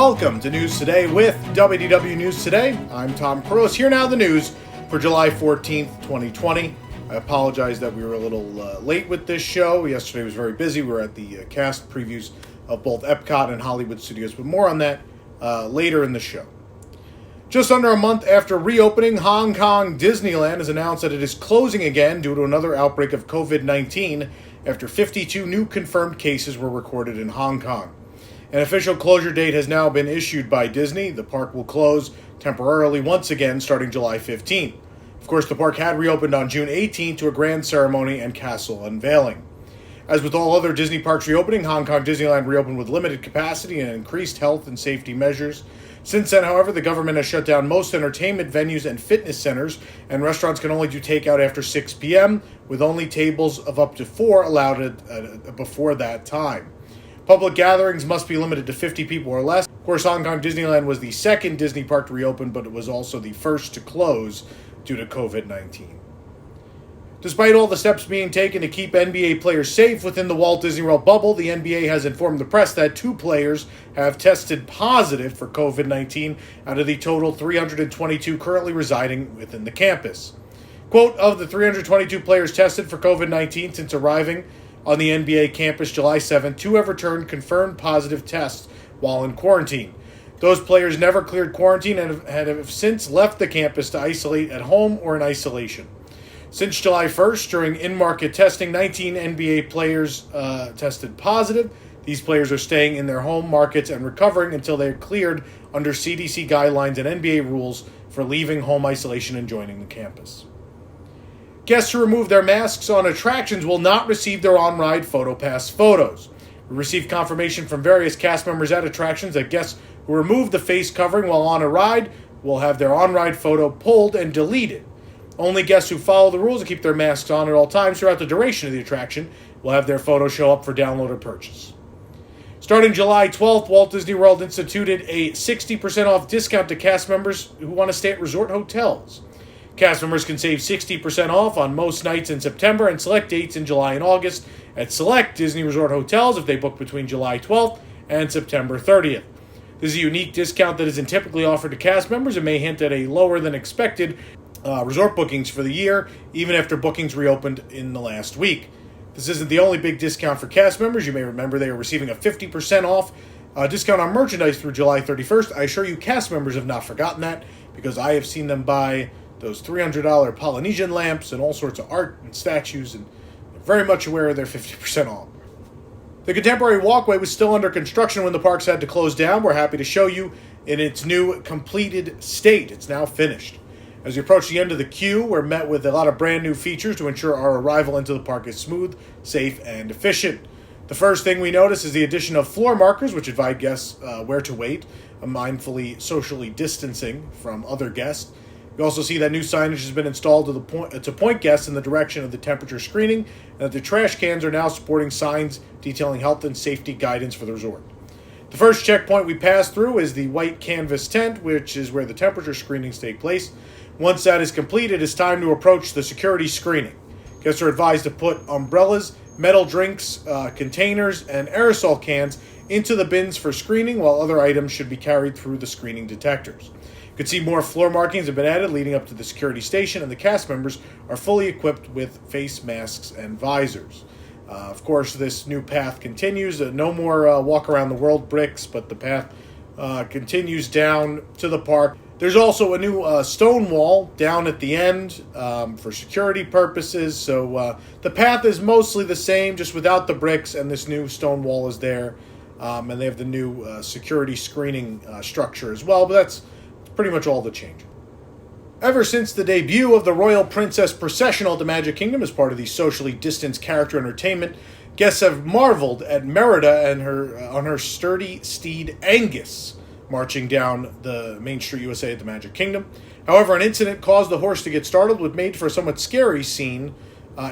Welcome to News Today with WDW News Today. I'm Tom Carlos. Here now the news for July 14th, 2020. I apologize that we were a little late with this show. Yesterday was very busy. We were at the cast previews of both Epcot and Hollywood Studios, but more on that later in the show. Just under a month after reopening, Hong Kong Disneyland has announced that it is closing again due to another outbreak of COVID-19 after 52 new confirmed cases were recorded in Hong Kong. An official closure date has now been issued by Disney. The park will close temporarily once again starting July 15. Of course, the park had reopened on June 18 to a grand ceremony and castle unveiling. As with all other Disney parks reopening, Hong Kong Disneyland reopened with limited capacity and increased health and safety measures. Since then, however, the government has shut down most entertainment venues and fitness centers, and restaurants can only do takeout after 6 p.m., with only tables of up to 4 allowed before that time. Public gatherings must be limited to 50 people or less. Of course, Hong Kong Disneyland was the second Disney park to reopen, but it was also the first to close due to COVID-19. Despite all the steps being taken to keep NBA players safe within the Walt Disney World bubble, the NBA has informed the press that 2 players have tested positive for COVID-19 out of the total 322 currently residing within the campus. Quote, of the 322 players tested for COVID-19 since arriving on the NBA campus July 7th, 2 have returned confirmed positive tests while in quarantine. Those players never cleared quarantine and have since left the campus to isolate at home or in isolation. Since July 1st, during in-market testing, 19 NBA players tested positive. These players are staying in their home markets and recovering until they are cleared under CDC guidelines and NBA rules for leaving home isolation and joining the campus. Guests who remove their masks on attractions will not receive their on-ride PhotoPass photos. We received confirmation from various cast members at attractions that guests who remove the face covering while on a ride will have their on-ride photo pulled and deleted. Only guests who follow the rules and keep their masks on at all times throughout the duration of the attraction will have their photo show up for download or purchase. Starting July 12th, Walt Disney World instituted a 60% off discount to cast members who want to stay at resort hotels. Cast members can save 60% off on most nights in September and select dates in July and August at select Disney Resort hotels if they book between July 12th and September 30th. This is a unique discount that isn't typically offered to cast members and may hint at a lower than expected resort bookings for the year, even after bookings reopened in the last week. This isn't the only big discount for cast members. You may remember they are receiving a 50% off discount on merchandise through July 31st. I assure you cast members have not forgotten that because I have seen them buy those $300 Polynesian lamps and all sorts of art and statues, and they're very much aware of their 50% off. The contemporary walkway was still under construction when the parks had to close down. We're happy to show you in its new completed state. It's now finished. As we approach the end of the queue, we're met with a lot of brand new features to ensure our arrival into the park is smooth, safe, and efficient. The first thing we notice is the addition of floor markers, which advise guests where to wait, mindfully socially distancing from other guests. We also see that new signage has been installed to point guests in the direction of the temperature screening, and that the trash cans are now sporting signs detailing health and safety guidance for the resort. The first checkpoint we pass through is the white canvas tent, which is where the temperature screenings take place. Once that is complete, it is time to approach the security screening. Guests are advised to put umbrellas, metal drinks, containers, and aerosol cans into the bins for screening, while other items should be carried through the screening detectors. You can see more floor markings have been added leading up to the security station, and the cast members are fully equipped with face masks and visors. Of course, this new path continues. No more walk around the world bricks, but the path continues down to the park. There's also a new stone wall down at the end for security purposes. So the path is mostly the same, just without the bricks, and this new stone wall is there. And they have the new security screening structure as well, but that's pretty much all the change. Ever since the debut of the Royal Princess Processional at the Magic Kingdom as part of the socially distanced character entertainment, guests have marveled at Merida and on her sturdy steed Angus marching down the Main Street USA at the Magic Kingdom. However, an incident caused the horse to get startled, which made for a somewhat scary scene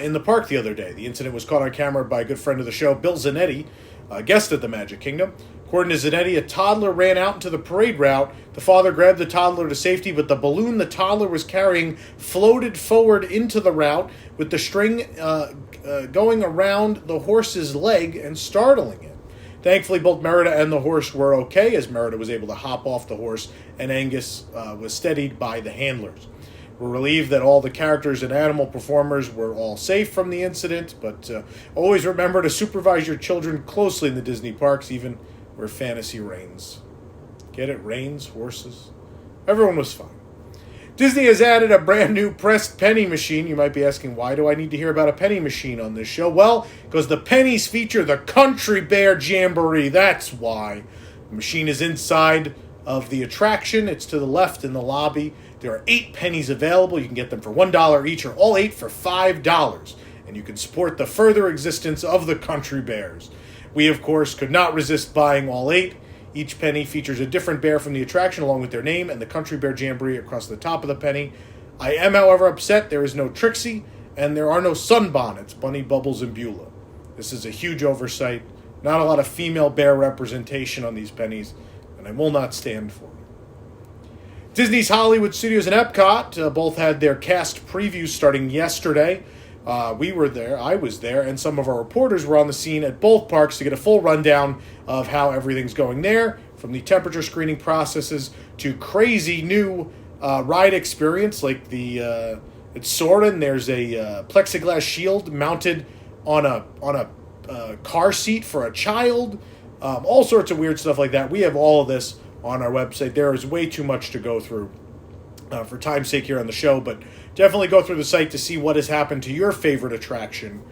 in the park the other day. The incident was caught on camera by a good friend of the show, Bill Zanetti, a guest at the Magic Kingdom. According to Zanetti, a toddler ran out into the parade route. The father grabbed the toddler to safety, but the balloon the toddler was carrying floated forward into the route with the string going around the horse's leg and startling it. Thankfully, both Merida and the horse were okay, as Merida was able to hop off the horse and Angus was steadied by the handlers. We're relieved that all the characters and animal performers were all safe from the incident, but always remember to supervise your children closely in the Disney parks, even where fantasy reigns. Get it? Reigns? Horses? Everyone was fine. Disney has added a brand new pressed penny machine. You might be asking, why do I need to hear about a penny machine on this show? Well, because the pennies feature the Country Bear Jamboree. That's why. The machine is inside of the attraction. It's to the left in the lobby. There are 8 pennies available. You can get them for $1 each, or all 8 for $5. And you can support the further existence of the Country Bears. We, of course, could not resist buying all 8. Each penny features a different bear from the attraction along with their name and the Country Bear Jamboree across the top of the penny. I am, however, upset there is no Trixie and there are no sunbonnets, Bunny, Bubbles, and Beulah. This is a huge oversight. Not a lot of female bear representation on these pennies, and I will not stand for it. Disney's Hollywood Studios and Epcot both had their cast previews starting yesterday. We were there, I was there, and some of our reporters were on the scene at both parks to get a full rundown of how everything's going there, from the temperature screening processes to crazy new ride experience, like it's Soarin'. There's a plexiglass shield mounted on a car seat for a child, all sorts of weird stuff like that. We have all of this on our website. There is way too much to go through for time's sake here on the show, but definitely go through the site to see what has happened to your favorite attraction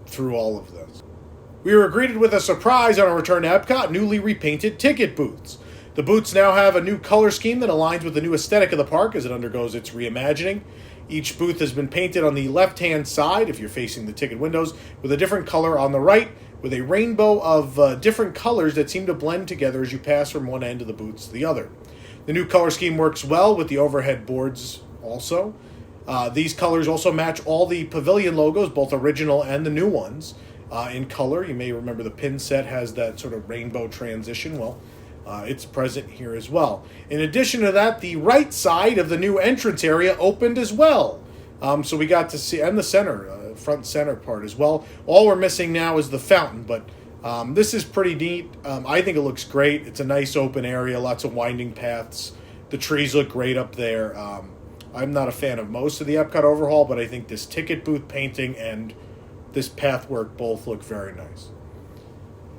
through all of this. We were greeted with a surprise on our return to Epcot, newly repainted ticket booths. The booths now have a new color scheme that aligns with the new aesthetic of the park as it undergoes its reimagining. Each booth has been painted on the left-hand side, if you're facing the ticket windows, with a different color on the right, with a rainbow of different colors that seem to blend together as you pass from one end of the booths to the other. The new color scheme works well with the overhead boards also. These colors also match all the Pavilion logos, both original and the new ones, in color. You may remember the pin set has that sort of rainbow transition. Well, it's present here as well. In addition to that, the right side of the new entrance area opened as well. So we got to see, and the center, front center part as well. All we're missing now is the fountain, but this is pretty neat. I think it looks great. It's a nice open area, lots of winding paths. The trees look great up there. I'm not a fan of most of the Epcot overhaul, but I think this ticket booth painting and this path work both look very nice.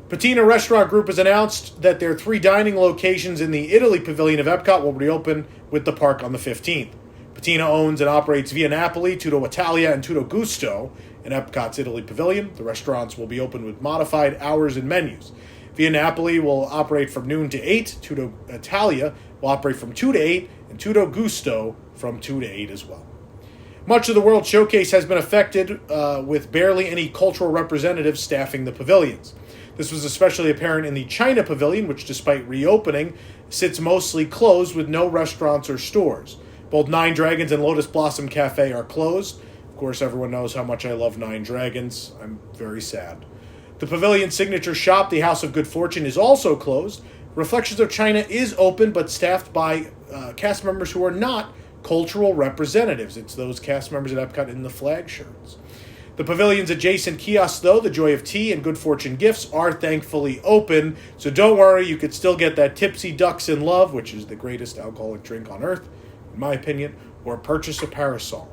Patina Restaurant Group has announced that their 3 dining locations in the Italy Pavilion of Epcot will reopen with the park on the 15th. Patina owns and operates Via Napoli, Tutto Italia, and Tutto Gusto in Epcot's Italy Pavilion. The restaurants will be open with modified hours and menus. Via Napoli will operate from noon to 8. Tutto Italia will operate from 2 to 8, and Tutto Gusto from 2 to 8 as well. Much of the World Showcase has been affected with barely any cultural representatives staffing the pavilions. This was especially apparent in the China Pavilion, which despite reopening, sits mostly closed with no restaurants or stores. Both Nine Dragons and Lotus Blossom Cafe are closed. Of course, everyone knows how much I love Nine Dragons. I'm very sad. The Pavilion signature shop, the House of Good Fortune, is also closed. Reflections of China is open, but staffed by cast members who are not cultural representatives. It's those cast members at Epcot in the flag shirts. The pavilion's adjacent kiosks, though, the Joy of Tea and Good Fortune Gifts, are thankfully open. So don't worry, you could still get that Tipsy Ducks in Love, which is the greatest alcoholic drink on earth, in my opinion, or purchase a parasol.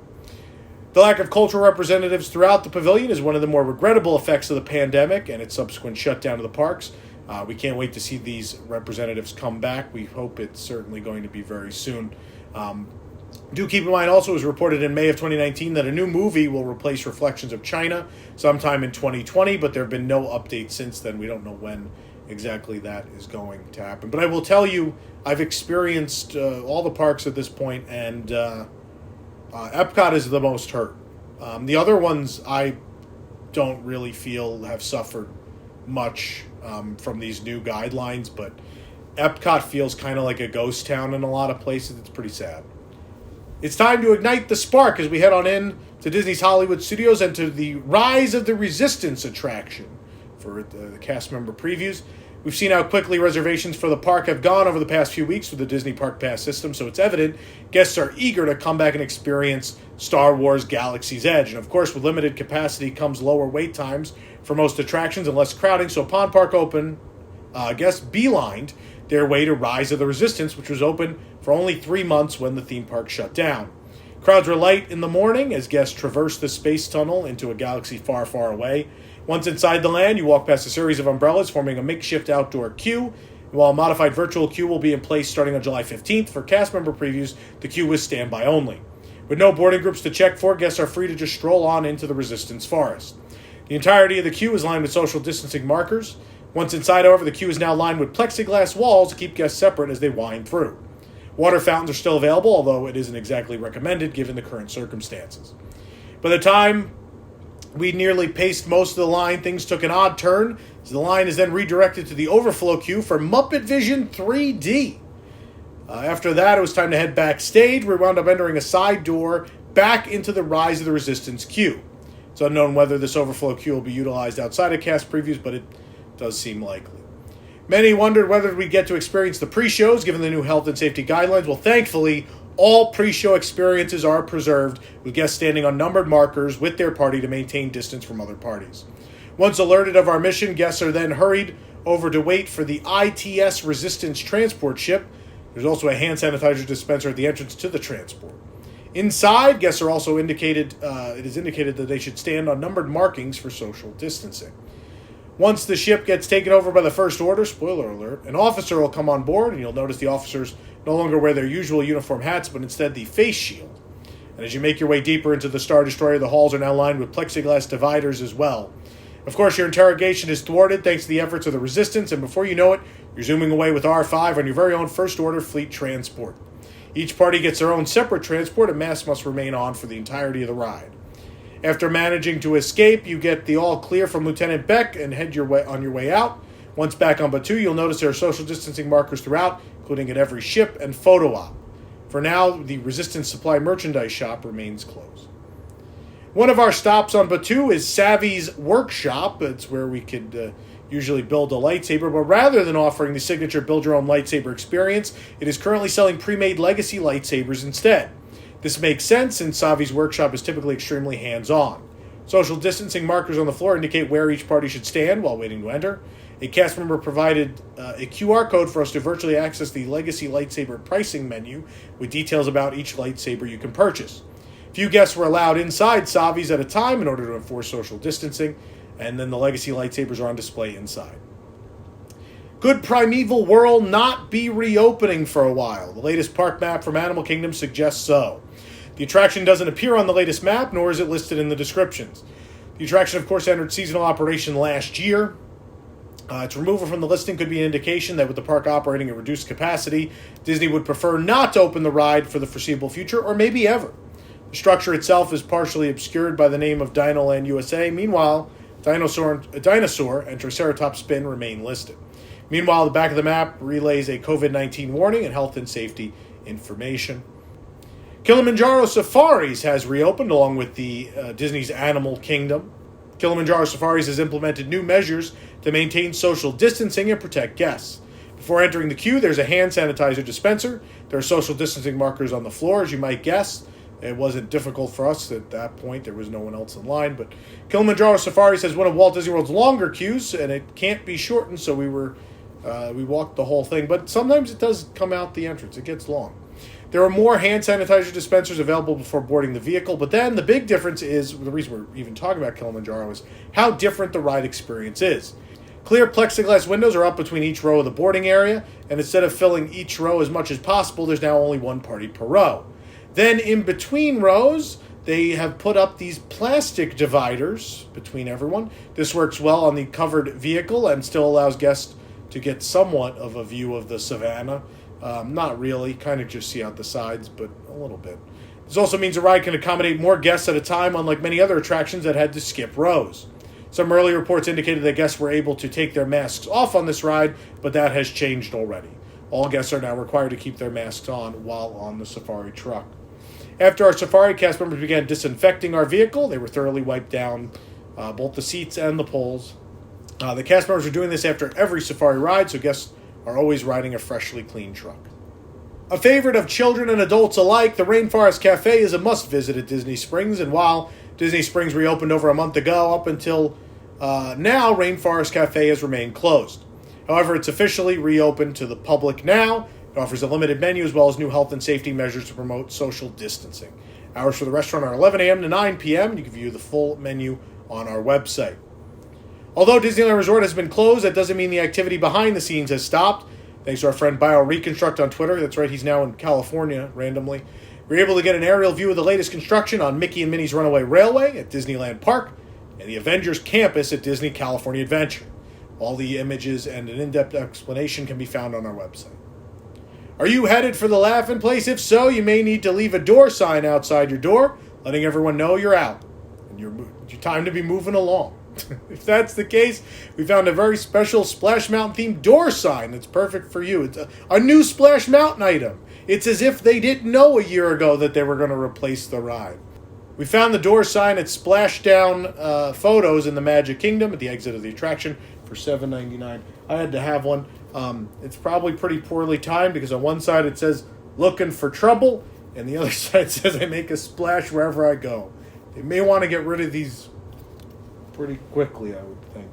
The lack of cultural representatives throughout the pavilion is one of the more regrettable effects of the pandemic and its subsequent shutdown of the parks. We can't wait to see these representatives come back. We hope it's certainly going to be very soon. Do keep in mind also, it was reported in May of 2019 that a new movie will replace Reflections of China sometime in 2020, but there have been no updates since then. We don't know when exactly that is going to happen. But I will tell you, I've experienced all the parks at this point, and Epcot is the most hurt. The other ones I don't really feel have suffered much from these new guidelines, but Epcot feels kind of like a ghost town in a lot of places. It's pretty sad. It's time to ignite the spark as we head on in to Disney's Hollywood Studios and to the Rise of the Resistance attraction for the cast member previews. We've seen how quickly reservations for the park have gone over the past few weeks with the Disney Park Pass system, so it's evident guests are eager to come back and experience Star Wars Galaxy's Edge. And of course, with limited capacity comes lower wait times for most attractions and less crowding, so upon park open, guests beelined their way to Rise of the Resistance, which was open for only 3 months when the theme park shut down. Crowds were light in the morning as guests traversed the space tunnel into a galaxy far, far away. Once inside the land, you walk past a series of umbrellas forming a makeshift outdoor queue. While a modified virtual queue will be in place starting on July 15th, for cast member previews, the queue is standby only. With no boarding groups to check for, guests are free to just stroll on into the Resistance Forest. The entirety of the queue is lined with social distancing markers. Once inside, however, the queue is now lined with plexiglass walls to keep guests separate as they wind through. Water fountains are still available, although it isn't exactly recommended given the current circumstances. By the time we nearly paced most of the line, things took an odd turn, as the line is then redirected to the overflow queue for Muppet Vision 3D. After that, it was time to head backstage. We wound up entering a side door back into the Rise of the Resistance queue. It's unknown whether this overflow queue will be utilized outside of cast previews, but it does seem likely. Many wondered whether we'd get to experience the pre-shows given the new health and safety guidelines. Well, thankfully, all pre-show experiences are preserved, with guests standing on numbered markers with their party to maintain distance from other parties. Once alerted of our mission, guests are then hurried over to wait for the ITS Resistance transport ship. There's also a hand sanitizer dispenser at the entrance to the transport. Inside, guests are also indicated that they should stand on numbered markings for social distancing. Once the ship gets taken over by the First Order, spoiler alert, an officer will come on board, and you'll notice the officers no longer wear their usual uniform hats, but instead the face shield. And as you make your way deeper into the Star Destroyer, the halls are now lined with plexiglass dividers as well. Of course, your interrogation is thwarted thanks to the efforts of the Resistance, and before you know it, you're zooming away with R5 on your very own First Order fleet transport. Each party gets their own separate transport, and masks must remain on for the entirety of the ride. After managing to escape, you get the all clear from Lieutenant Beck and head on your way out. Once back on Batuu, you'll notice there are social distancing markers throughout, including at every ship and photo op. For now, the Resistance Supply merchandise shop remains closed. One of our stops on Batuu is Savvy's Workshop. It's where we could usually build a lightsaber, but rather than offering the signature build-your-own lightsaber experience, it is currently selling pre-made legacy lightsabers instead. This makes sense since Savvy's Workshop is typically extremely hands-on. Social distancing markers on the floor indicate where each party should stand while waiting to enter. A cast member provided a QR code for us to virtually access the legacy lightsaber pricing menu with details about each lightsaber you can purchase. Few guests were allowed inside Savvy's at a time in order to enforce social distancing, and then the legacy lightsabers are on display inside. Could Primeval World not be reopening for a while? The latest park map from Animal Kingdom suggests so. The attraction doesn't appear on the latest map, nor is it listed in the descriptions. The attraction, of course, entered seasonal operation last year. Its removal from the listing could be an indication that with the park operating at reduced capacity, Disney would prefer not to open the ride for the foreseeable future, or maybe ever. The structure itself is partially obscured by the name of Dinoland USA. Meanwhile, Dinosaur and Triceratops Spin remain listed. Meanwhile, the back of the map relays a COVID-19 warning and health and safety information. Kilimanjaro Safaris has reopened along with the Disney's Animal Kingdom. Kilimanjaro Safaris has implemented new measures to maintain social distancing and protect guests. Before entering the queue, there's a hand sanitizer dispenser. There are social distancing markers on the floor, as you might guess. It wasn't difficult for us at that point. There was no one else in line. But Kilimanjaro Safaris has one of Walt Disney World's longer queues, and it can't be shortened, so we walked the whole thing. But sometimes it does come out the entrance. It gets long. There are more hand sanitizer dispensers available before boarding the vehicle, but then the big difference is, the reason we're even talking about Kilimanjaro, is how different the ride experience is. Clear plexiglass windows are up between each row of the boarding area, and instead of filling each row as much as possible, there's now only one party per row. Then in between rows, they have put up these plastic dividers between everyone. This works well on the covered vehicle and still allows guests to get somewhat of a view of the savannah. Not really, kind of just see out the sides, but a little bit. This also means the ride can accommodate more guests at a time, unlike many other attractions that had to skip rows. Some early reports indicated that guests were able to take their masks off on this ride, but that has changed already. All guests are now required to keep their masks on while on the safari truck. After our safari, cast members began disinfecting our vehicle. They were thoroughly wiped down, both the seats and the poles. The cast members are doing this after every safari ride, so guests are always riding a freshly cleaned truck. A favorite of children and adults alike, the Rainforest Cafe is a must-visit at Disney Springs, and while Disney Springs reopened over a month ago, up until now, Rainforest Cafe has remained closed. However, it's officially reopened to the public now. It offers a limited menu as well as new health and safety measures to promote social distancing. Hours for the restaurant are 11 a.m. to 9 p.m. You can view the full menu on our website. Although Disneyland Resort has been closed, that doesn't mean the activity behind the scenes has stopped. Thanks to our friend BioReconstruct on Twitter. That's right, he's now in California randomly. We're able to get an aerial view of the latest construction on Mickey and Minnie's Runaway Railway at Disneyland Park and the Avengers Campus at Disney California Adventure. All the images and an in-depth explanation can be found on our website. Are you headed for the Laugh-In Place? If so, you may need to leave a door sign outside your door, letting everyone know you're out and your time to be moving along. If that's the case, we found a very special Splash Mountain themed door sign that's perfect for you. It's a new Splash Mountain item. It's as if they didn't know a year ago that they were going to replace the ride. We found the door sign at Splashdown Photos in the Magic Kingdom at the exit of the attraction for $7.99. I had to have one. It's probably pretty poorly timed because on one side it says "looking for trouble" and the other side says "I make a splash wherever I go." They may want to get rid of these pretty quickly, I would think.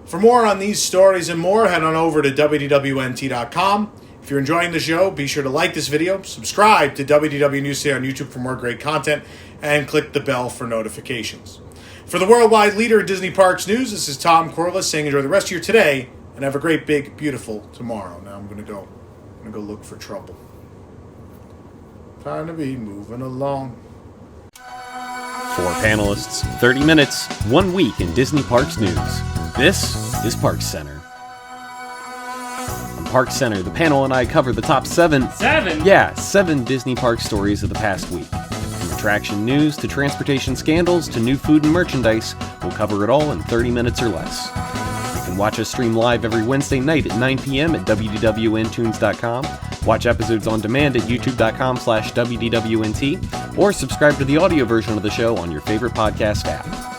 For more on these stories and more, head on over to WDWNT.com. If you're enjoying the show, be sure to like this video, subscribe to WDW News Today on YouTube for more great content, and click the bell for notifications. For the worldwide leader of Disney Parks news, this is Tom Corliss saying enjoy the rest of your today and have a great, big, beautiful tomorrow. Now I'm gonna go look for trouble. Time to be moving along. 4 panelists, 30 minutes, 1 week in Disney Parks news. This is Parks Center. On Parks Center, the panel and I cover the top 7 Disney Parks stories of the past week. From attraction news to transportation scandals to new food and merchandise, we'll cover it all in 30 minutes or less. You can watch us stream live every Wednesday night at 9 p.m. at WDWNtunes.com. Watch episodes on demand at youtube.com/WDWNT, or subscribe to the audio version of the show on your favorite podcast app.